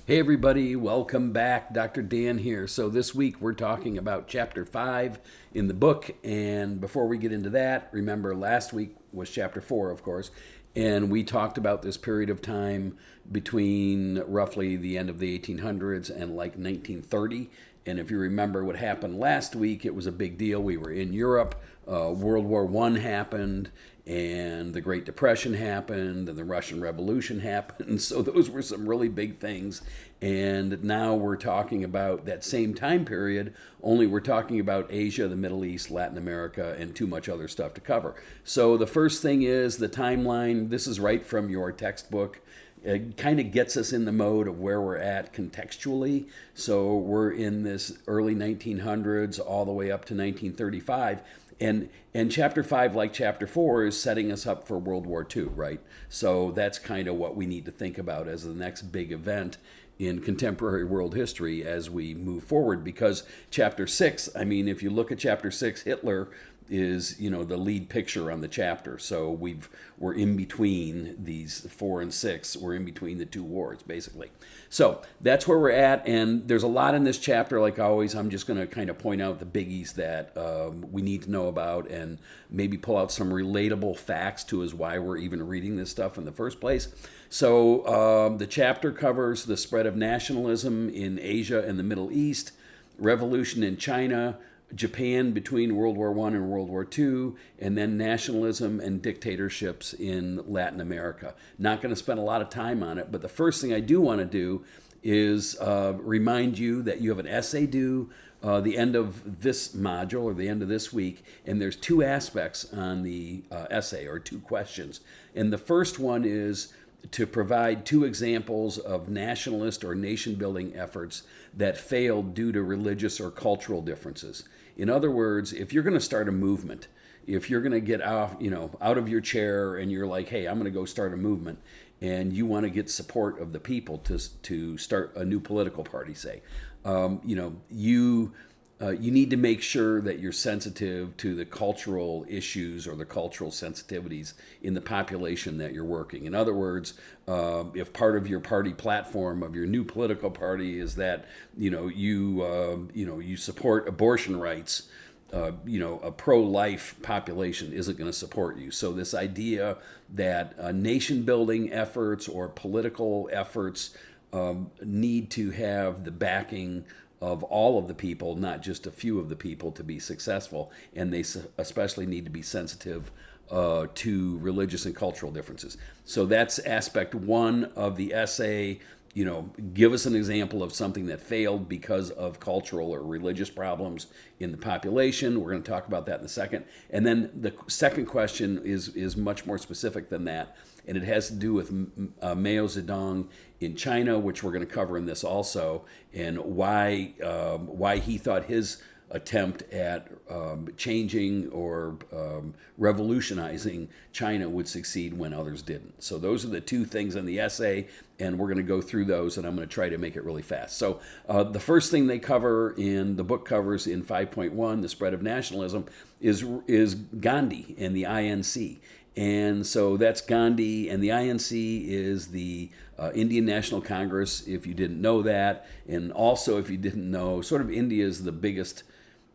Hey everybody, welcome back. Dr. Dan here. So this week we're talking about chapter 5 in the book, and before we get into that, remember last week was chapter 4, of course, and we talked about this period of time between roughly the end of the 1800s and like 1930. And if you remember what happened last week, it was a big deal. We were in Europe. World War I happened, and the Great Depression happened, and the Russian Revolution happened. So those were some really big things. And now we're talking about that same time period, only we're talking about Asia, the Middle East, Latin America, and too much other stuff to cover. So the first thing is the timeline. This is right from your textbook. It kind of gets us in the mode of where we're at contextually. So we're in this early 1900s all the way up to 1935. And chapter 5, like chapter 4, is setting us up for World War II, right? So that's kind of what we need to think about as the next big event in contemporary world history as we move forward. Because chapter 6, I mean, if you look at chapter 6, Hitler is, you know, the lead picture on the chapter. So we're in between these 4 and 6. We're in between the two wars, basically. So that's where we're at, and there's a lot in this chapter. Like always, I'm just going to kind of point out the biggies that we need to know about, and maybe pull out some relatable facts to as why we're even reading this stuff in the first place. So the chapter covers the spread of nationalism in Asia and the Middle East, revolution in China, Japan between World War I and World War II, and then nationalism and dictatorships in Latin America. Not going to spend a lot of time on it, but the first thing I do want to do is remind you that you have an essay due the end of this module or the end of this week, and there's two aspects on the essay, or two questions. And the first one is to provide two examples of nationalist or nation-building efforts that failed due to religious or cultural differences. In other words, if you're going to start a movement, if you're going to get out of your chair and you're like, hey, I'm going to go start a movement, and you want to get support of the people to start a new political party, say, you need to make sure that you're sensitive to the cultural issues or the cultural sensitivities in the population that you're working. In other words, if part of your party platform of your new political party is that you support abortion rights, a pro-life population isn't going to support you. So this idea that nation-building efforts or political efforts need to have the backing of all of the people, not just a few of the people, to be successful, and they especially need to be sensitive to religious and cultural differences. So that's aspect one of the essay. Give us an example of something that failed because of cultural or religious problems in the population. We're going to talk about that in a second. And then the second question is much more specific than that, and it has to do with Mao Zedong in China, which we're going to cover in this also, and why he thought his attempt at changing or revolutionizing China would succeed when others didn't. So those are the two things in the essay, and we're going to go through those, and I'm going to try to make it really fast. So the first thing they cover in the book covers in 5.1, the spread of nationalism, is Gandhi and the INC. And so that's Gandhi, and the INC is the Indian National Congress, if you didn't know that. And also, if you didn't know, sort of India is the biggest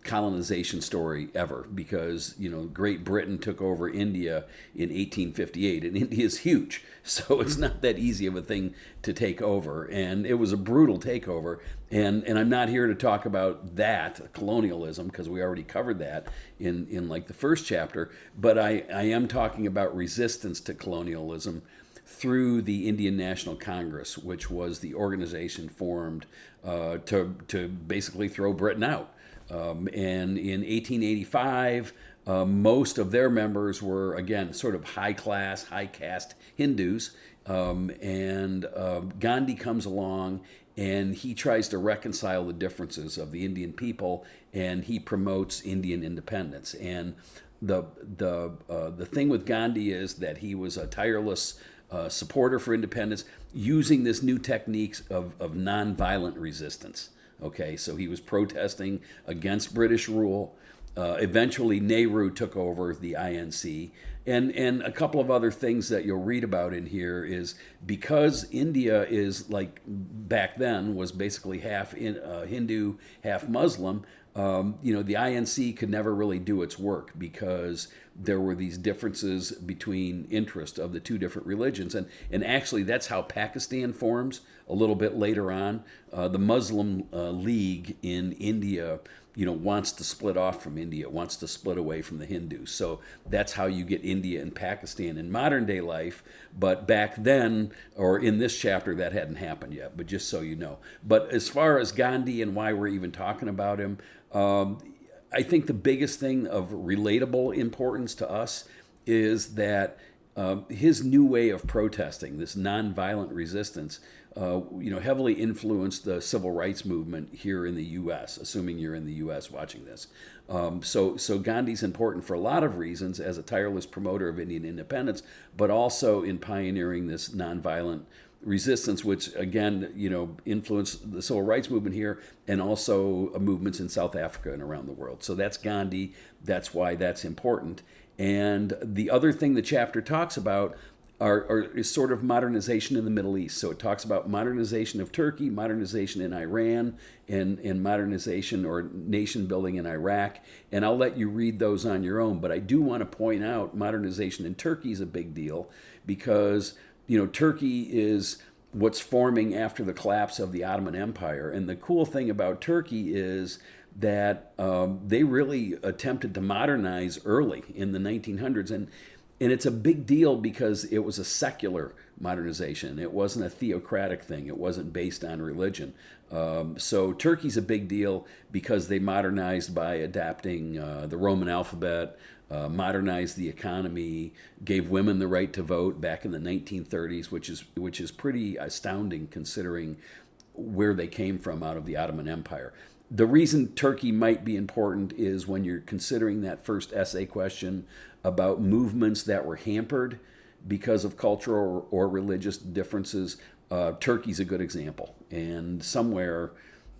colonization story ever, because Great Britain took over India in 1858, and India is huge, so it's not that easy of a thing to take over, and it was a brutal takeover. And I'm not here to talk about that colonialism, because we already covered that in like the first chapter, but I am talking about resistance to colonialism through the Indian National Congress, which was the organization formed to basically throw Britain out. And in 1885, most of their members were, again, sort of high-class, high-caste Hindus. And Gandhi comes along, and he tries to reconcile the differences of the Indian people, and he promotes Indian independence. And the thing with Gandhi is that he was a tireless supporter for independence, using this new techniques of nonviolent resistance. Okay, so he was protesting against British rule. Eventually, Nehru took over the INC, And a couple of other things that you'll read about in here is because India is like back then was basically half Hindu, half Muslim. The INC could never really do its work because there were these differences between interest of the two different religions. And actually, that's how Pakistan forms a little bit later on. The Muslim League in India, wants to split off from India, wants to split away from the Hindus. So that's how you get India and Pakistan in modern day life. But back then, or in this chapter, that hadn't happened yet, but just so you know. But as far as Gandhi and why we're even talking about him, I think the biggest thing of relatable importance to us is that his new way of protesting, this nonviolent resistance, heavily influenced the civil rights movement here in the U.S., assuming you're in the U.S. watching this. So Gandhi's important for a lot of reasons as a tireless promoter of Indian independence, but also in pioneering this nonviolent resistance, which again, influenced the civil rights movement here and also movements in South Africa and around the world. So that's Gandhi. That's why that's important. And the other thing the chapter talks about is sort of modernization in the Middle East. So it talks about modernization of Turkey, modernization in Iran, and modernization or nation building in Iraq. And I'll let you read those on your own. But I do want to point out modernization in Turkey is a big deal because Turkey is what's forming after the collapse of the Ottoman Empire. And the cool thing about Turkey is that they really attempted to modernize early in the 1900s. And it's a big deal because it was a secular modernization. It wasn't a theocratic thing. It wasn't based on religion. So Turkey's a big deal because they modernized by adapting the Roman alphabet, modernized the economy, gave women the right to vote back in the 1930s, which is pretty astounding considering where they came from out of the Ottoman Empire. The reason Turkey might be important is when you're considering that first essay question about movements that were hampered because of cultural or religious differences. Turkey's a good example. And somewhere,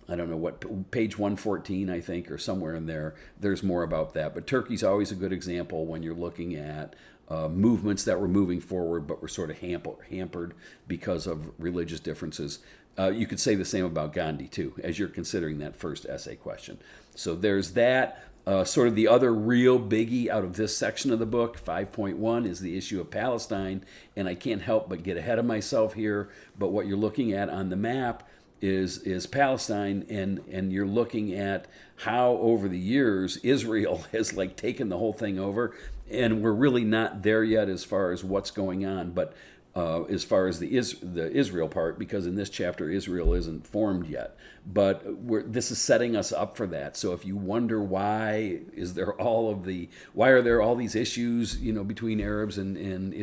I don't know what, page 114, I think, or somewhere in there, there's more about that. But Turkey's always a good example when you're looking at movements that were moving forward but were sort of hampered because of religious differences. You could say the same about Gandhi, too, as you're considering that first essay question. So there's that. Sort of the other real biggie out of this section of the book, 5.1, is the issue of Palestine. And I can't help but get ahead of myself here. But what you're looking at on the map is Palestine, and you're looking at how over the years Israel has taken the whole thing over. And we're really not there yet as far as what's going on. But as far as the Israel part, because in this chapter Israel isn't formed yet. But this is setting us up for that. So if you wonder why are there all these issues, between Arabs and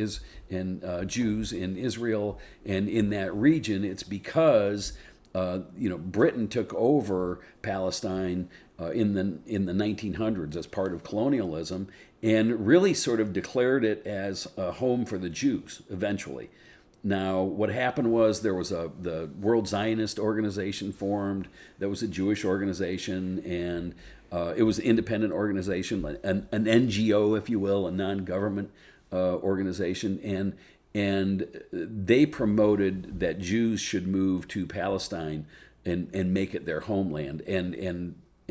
Jews in Israel and in that region, it's because Britain took over Palestine in the 1900s as part of colonialism, and really sort of declared it as a home for the Jews eventually. Now, what happened was there was the World Zionist Organization formed. That was a Jewish organization, and it was an independent organization, an NGO, if you will, a non-government organization, and they promoted that Jews should move to Palestine and make it their homeland.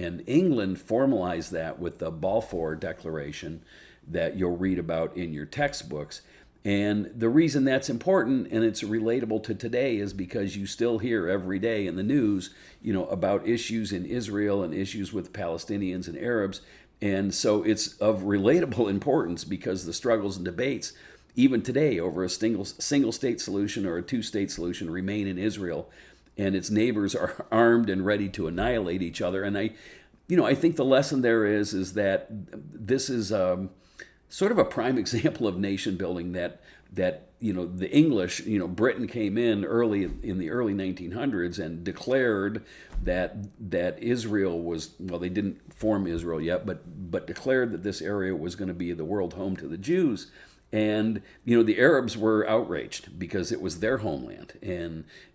And England formalized that with the Balfour Declaration that you'll read about in your textbooks. And the reason that's important and it's relatable to today is because you still hear every day in the news, about issues in Israel and issues with Palestinians and Arabs. And so it's of relatable importance because the struggles and debates, even today, over a single state solution or a two-state solution remain in Israel. And its neighbors are armed and ready to annihilate each other. And I think the lesson there is that this is sort of a prime example of nation building that the English, Britain came in the early 1900s and declared that Israel was, well, they didn't form Israel yet, but declared that this area was going to be the world home to the Jews. And the Arabs were outraged because it was their homeland,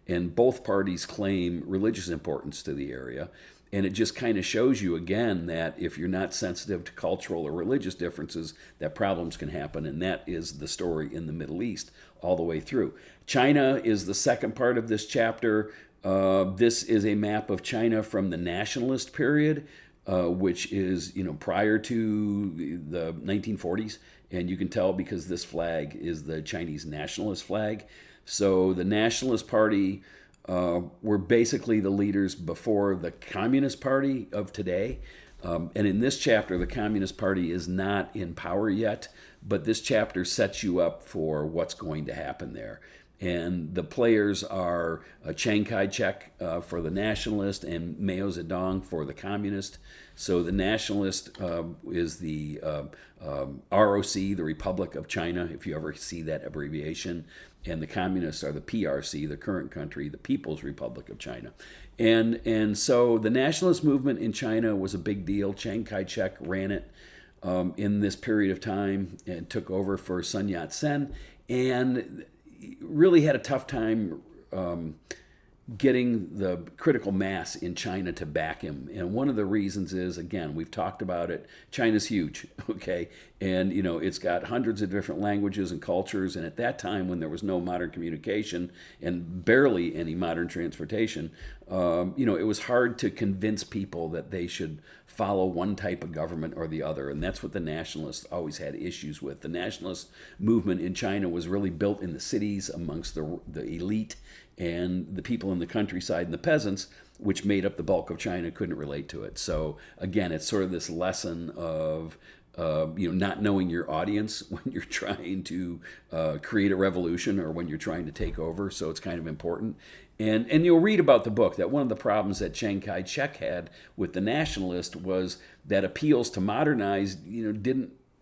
and both parties claim religious importance to the area. And it just kind of shows you again that if you're not sensitive to cultural or religious differences, that problems can happen. And that is the story in the Middle East all the way through. China is the second part of this chapter. This is a map of China from the nationalist period, which is prior to the 1940s. And you can tell because this flag is the Chinese nationalist flag. So the Nationalist Party were basically the leaders before the Communist Party of today. And in this chapter, the Communist Party is not in power yet, but this chapter sets you up for what's going to happen there. And the players are Chiang Kai-shek for the nationalist and Mao Zedong for the communist. So the nationalist is the ROC, the Republic of China, if you ever see that abbreviation. And the communists are the PRC, the current country, the People's Republic of China. And so the nationalist movement in China was a big deal. Chiang Kai-shek ran it in this period of time and took over for Sun Yat-sen, and really had a tough time getting the critical mass in China to back him. And one of the reasons is, again, we've talked about it, China's huge, okay? And, it's got hundreds of different languages and cultures. And at that time, when there was no modern communication and barely any modern transportation, it was hard to convince people that they should follow one type of government or the other. And that's what the nationalists always had issues with. The nationalist movement in China was really built in the cities amongst the elite, and the people in the countryside and the peasants, which made up the bulk of China, couldn't relate to it. So again, it's sort of this lesson of not knowing your audience when you're trying to create a revolution or when you're trying to take over. So it's kind of important. And you'll read about the book that one of the problems that Chiang Kai-shek had with the nationalist was that appeals to modernize,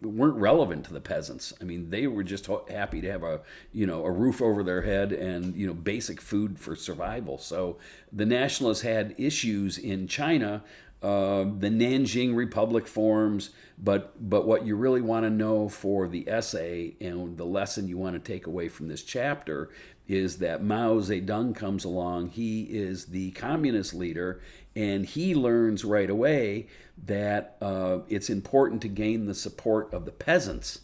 weren't relevant to the peasants. I mean, they were just happy to have a roof over their head and basic food for survival. So the nationalists had issues in China. The Nanjing Republic forms, but what you really want to know for the essay and the lesson you want to take away from this chapter is that Mao Zedong comes along. He is the communist leader, and he learns right away that it's important to gain the support of the peasants,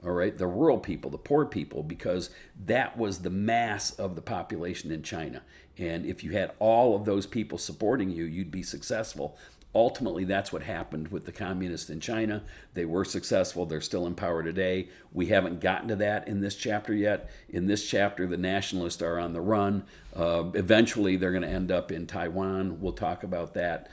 all right, the rural people, the poor people, because that was the mass of the population in China. And if you had all of those people supporting you, you'd be successful. Ultimately, that's what happened with the communists in China. They were successful. They're still in power today. We haven't gotten to that in this chapter yet. In this chapter, the nationalists are on the run. Eventually, they're going to end up in Taiwan. We'll talk about that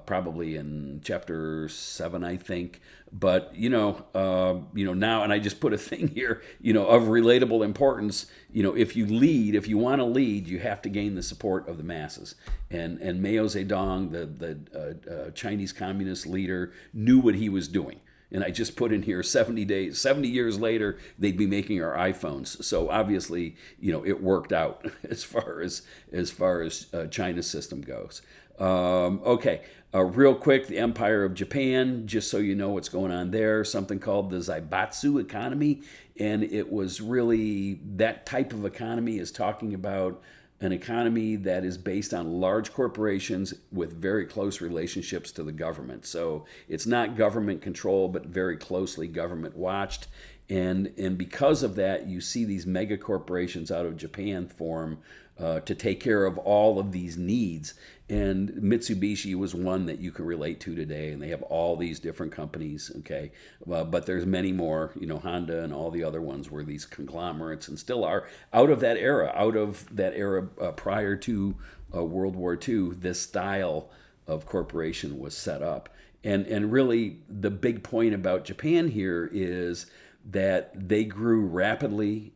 probably in chapter 7, I think. But now, and I just put a thing here, of relatable importance. If you want to lead, you have to gain the support of the masses. And Mao Zedong, the Chinese communist leader, knew what he was doing. And I just put in here 70 years later, they'd be making our iPhones. So obviously, it worked out as far as China's system goes. Okay, real quick, the Empire of Japan, just so you know what's going on there, something called the Zaibatsu economy. And it was really, that type of economy is talking about an economy that is based on large corporations with very close relationships to the government. So it's not government control, but very closely government watched. And because of that, you see these mega corporations out of Japan form to take care of all of these needs. And Mitsubishi was one that you can relate to today, and they have all these different companies, okay? But there's many more, Honda and all the other ones were these conglomerates and still are out of that era prior to World War II, this style of corporation was set up. And really the big point about Japan here is that they grew rapidly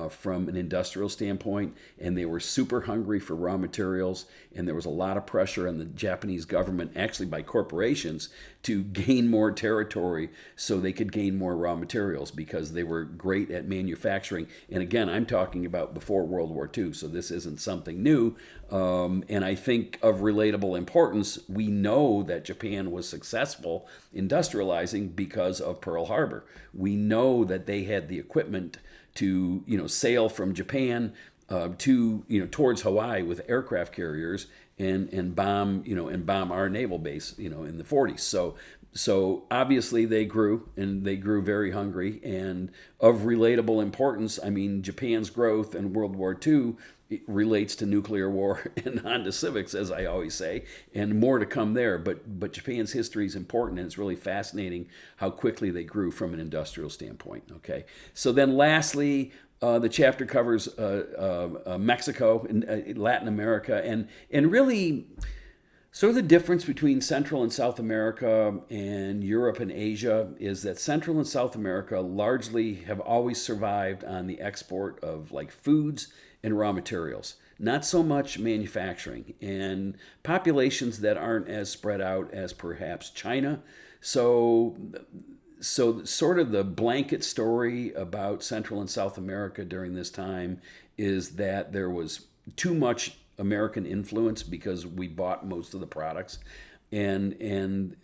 from an industrial standpoint, and they were super hungry for raw materials, and there was a lot of pressure on the Japanese government, actually by corporations, to gain more territory so they could gain more raw materials because they were great at manufacturing. And again, I'm talking about before World War II, so this isn't something new. And I think of relatable importance, we know that Japan was successful industrializing because of Pearl Harbor. We know that they had the equipment to sail from Japan to towards Hawaii with aircraft carriers and bomb our naval base in the 40s. So obviously they grew, and they grew very hungry. And of relatable importance, I mean, Japan's growth in World War II relates to nuclear war and Honda Civics, as I always say, and more to come there. But Japan's history is important, and it's really fascinating how quickly they grew from an industrial standpoint. Okay, so then lastly, the chapter covers Mexico and Latin America, and really sort of the difference between Central and South America and Europe and Asia is that Central and South America largely have always survived on the export of like foods and raw materials, not so much manufacturing, and populations that aren't as spread out as perhaps China. So sort of the blanket story about Central and South America during this time is that there was too much American influence because we bought most of the products. And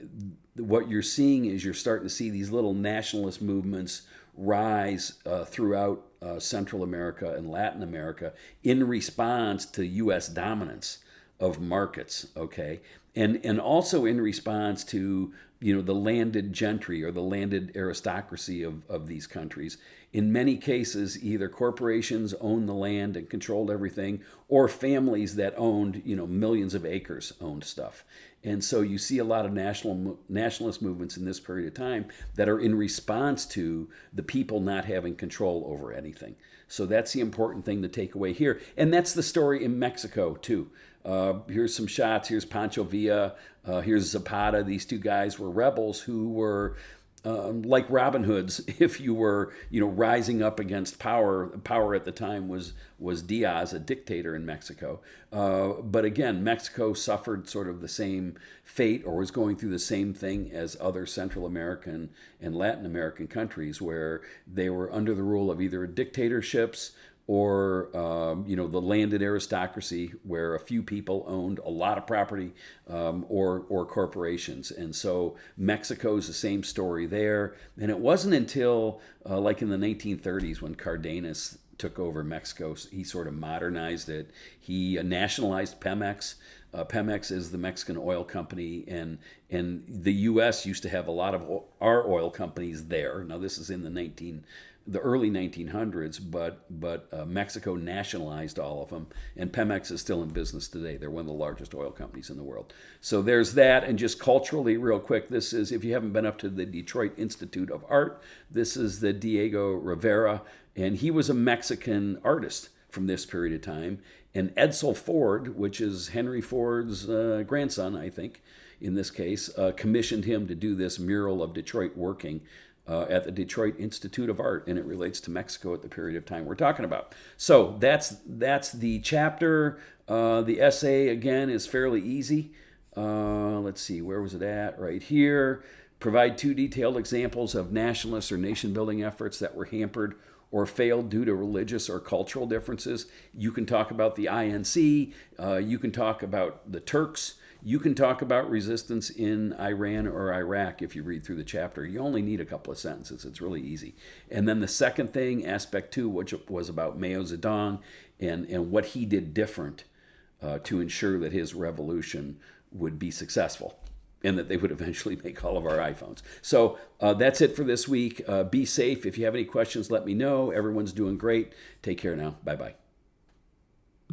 what you're seeing is you're starting to see these little nationalist movements rise throughout Central America and Latin America in response to U.S. dominance of markets, okay? And also in response to the landed gentry or the landed aristocracy of these countries. In many cases, either corporations owned the land and controlled everything, or families that owned millions of acres owned stuff. And so you see a lot of nationalist movements in this period of time that are in response to the people not having control over anything. So that's the important thing to take away here. And that's the story in Mexico, too. Here's some shots. Here's Pancho Villa. Here's Zapata. These two guys were rebels who were like Robin Hoods. If you were, rising up against power. Power at the time was Diaz, a dictator in Mexico. But again, Mexico suffered sort of the same fate, or was going through the same thing as other Central American and Latin American countries, where they were under the rule of either dictatorships or the landed aristocracy, where a few people owned a lot of property, or corporations. And so Mexico's the same story there. And it wasn't until like in the 1930s when Cardenas took over Mexico, he sort of modernized it. He nationalized Pemex. Pemex is the Mexican oil company, and the U.S. used to have a lot of our oil companies there. Now this is in the early 1900s, but Mexico nationalized all of them, and Pemex is still in business today. They're one of the largest oil companies in the world. So there's that, and just culturally, real quick, this is, if you haven't been up to the Detroit Institute of Art, this is the Diego Rivera, and he was a Mexican artist from this period of time. And Edsel Ford, which is Henry Ford's grandson, I think, in this case, commissioned him to do this mural of Detroit working at the Detroit Institute of Art, and it relates to Mexico at the period of time we're talking about. So that's the chapter. The essay, again, is fairly easy. Let's see, where was it at? Right here. Provide 2 detailed examples of nationalist or nation-building efforts that were hampered or failed due to religious or cultural differences. You can talk about the INC. You can talk about the Turks. You can talk about resistance in Iran or Iraq if you read through the chapter. You only need a couple of sentences. It's really easy. And then the second thing, aspect 2, which was about Mao Zedong and what he did different to ensure that his revolution would be successful and that they would eventually make all of our iPhones. So that's it for this week. Be safe. If you have any questions, let me know. Everyone's doing great. Take care now. Bye-bye.